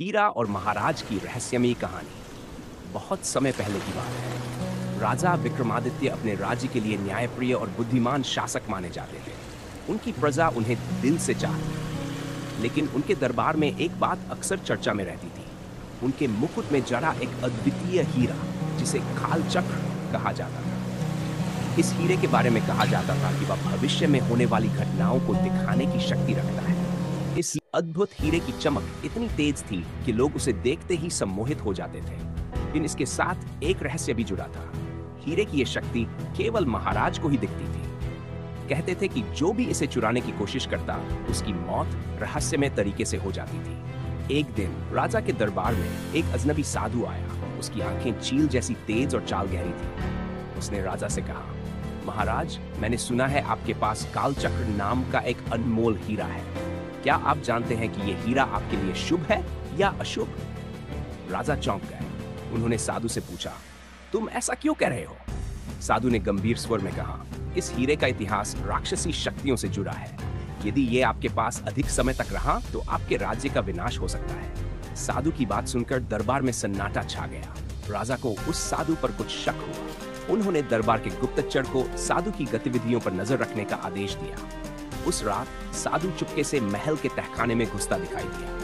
हीरा और महाराज की रहस्यमयी कहानी। बहुत समय पहले की बात है। राजा विक्रमादित्य अपने राज्य के लिए न्यायप्रिय और बुद्धिमान शासक माने जाते थे। उनकी प्रजा उन्हें दिल से चाहती थी। लेकिन उनके दरबार में एक बात अक्सर चर्चा में रहती थी। उनके मुकुट में जड़ा एक अद्वितीय हीरा, जिसे कालचक्र कहा जाता था। इस हीरे के बारे में कहा जाता था कि वह भविष्य में होने वाली घटनाओं को दिखाने की शक्ति रखता है। इस अद्भुत हीरे की चमक इतनी तेज थी कि लोग उसे देखते ही सम्मोहित हो जाते थे। लेकिन इसके साथ एक रहस्य भी जुड़ा था। हीरे की यह शक्ति केवल महाराज को ही दिखती थी। कहते थे कि जो भी इसे चुराने की कोशिश करता, उसकी मौत रहस्यमय तरीके से हो जाती थी। एक दिन राजा के दरबार में एक अजनबी साधु आया। उसकी आंखें चील जैसी तेज और चाल गहरी थी। उसने राजा से कहा, महाराज, मैंने सुना है आपके पास कालचक्र नाम का एक अनमोल हीरा है। क्या आप जानते हैं कि यह हीरा आपके लिए शुभ है या अशुभ? राजा चौंक गए। उन्होंने साधु से पूछा, तुम ऐसा क्यों कह रहे हो? साधु ने गंभीर स्वर में कहा, इस हीरे का इतिहास राक्षसी शक्तियों से जुड़ा है। यदि ये आपके पास अधिक समय तक रहा तो आपके राज्य का विनाश हो सकता है। साधु की बात सुनकर दरबार में सन्नाटा छा गया। राजा को उस साधु पर कुछ शक हुआ। उन्होंने दरबार के गुप्तचर को साधु की गतिविधियों पर नजर रखने का आदेश दिया। उस रात साधु चुपके से महल के तहखाने में घुसता दिखाई दिया।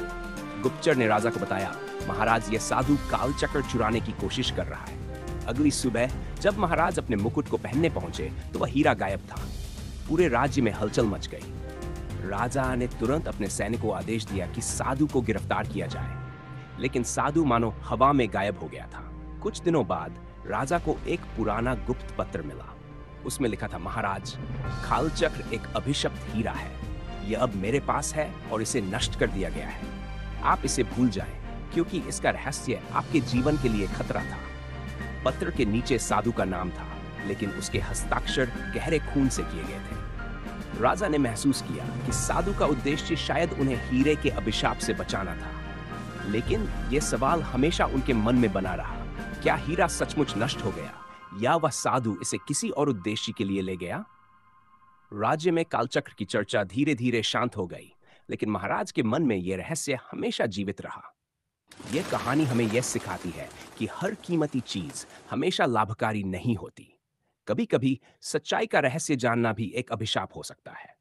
गुप्तचर ने राजा को बताया, महाराज, यह साधु कालचक्र चुराने की कोशिश कर रहा है। अगली सुबह जब महाराज अपने मुकुट को पहनने पहुंचे तो वह हीरा गायब था। पूरे राज्य में हलचल मच गई। राजा ने तुरंत अपने सैनिक को आदेश दिया कि साधु को गिरफ्तार किया जाए। लेकिन साधु मानो हवा में गायब हो गया था। कुछ दिनों बाद राजा को एक पुराना गुप्त पत्र मिला। उसमें लिखा था, महाराज, कालचक्र एक अभिशप्त हीरा है। यह अब मेरे पास है और इसे नष्ट कर दिया गया है। आप इसे भूल जाएं, क्योंकि इसका रहस्य आपके जीवन के लिए खतरा था। पत्र के नीचे साधु का नाम था, लेकिन उसके हस्ताक्षर गहरे खून से किए गए थे। राजा ने महसूस किया कि साधु का उद्देश्य शायद उन्हें हीरे के अभिशाप से बचाना था। लेकिन यह सवाल हमेशा उनके मन में बना रहा, क्या हीरा सचमुच नष्ट हो गया या वह साधु इसे किसी और उद्देश्य के लिए ले गया? राज्य में कालचक्र की चर्चा धीरे धीरे शांत हो गई, लेकिन महाराज के मन में यह रहस्य हमेशा जीवित रहा। यह कहानी हमें यह सिखाती है कि हर कीमती चीज हमेशा लाभकारी नहीं होती। कभी-कभी सच्चाई का रहस्य जानना भी एक अभिशाप हो सकता है।